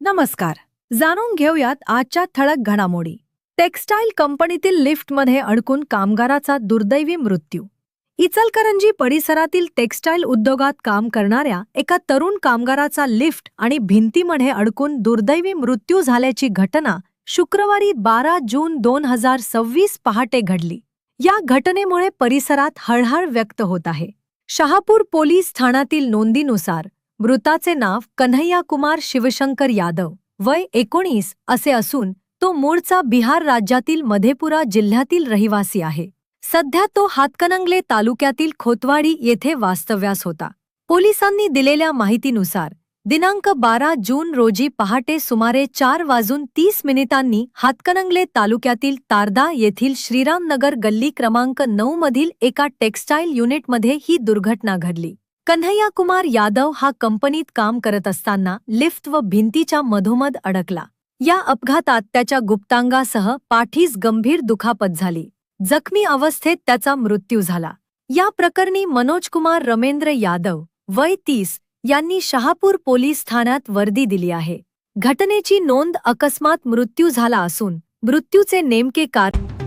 नमस्कार. जाणून घेऊयात आजच्या ठळक घडामोडी. टेक्सटाईल कंपनीतील लिफ्टमध्ये अडकून कामगाराचा दुर्दैवी मृत्यू. इचलकरंजी परिसरातील टेक्सटाईल उद्योगात काम करणाऱ्या एका तरुण कामगाराचा लिफ्ट आणि भिंतीमध्ये अडकून दुर्दैवी मृत्यू झाल्याची घटना शुक्रवारी 12 जून 2026 पहाटे घडली. या घटनेमुळे परिसरात हळहळ व्यक्त होत आहे. शहापूर पोलीस ठाण्यातील नोंदीनुसार मृताचे नाव कन्हैया कुमार शिवशंकर यादव, वय 19 असे असून तो मूळचा बिहार राज्यातील मधेपुरा जिल्ह्यातील रहिवासी आहे. सध्या तो हातकणंगले तालुक्यातील खोतवाडी येथे वास्तव्यास होता. पोलिसांनी दिलेल्या माहितीनुसार दिनांक 12 जून रोजी पहाटे सुमारे 4:30 हातकणंगले तालुक्यातील तारदा येथील श्रीरामनगर गल्ली क्रमांक 9 मधील एका टेक्सटाईल युनिटमध्ये ही दुर्घटना घडली. कन्हैया कुमार यादव हा कंपनीत काम करत असताना लिफ्ट व भिंतीच्या मधोमध अडकला. या अपघातात त्याच्या गुप्तांगासह पाठीस गंभीर दुखापत झाली. जखमी अवस्थेत त्याचा मृत्यू झाला. या प्रकरणी मनोज कुमार रमेंद्र यादव, वय 30 यांनी शहापूर पोलीस ठाण्यात वर्दी दिली आहे. घटनेची नोंद अकस्मात मृत्यू झाला असून मृत्यूचे नेमके कारण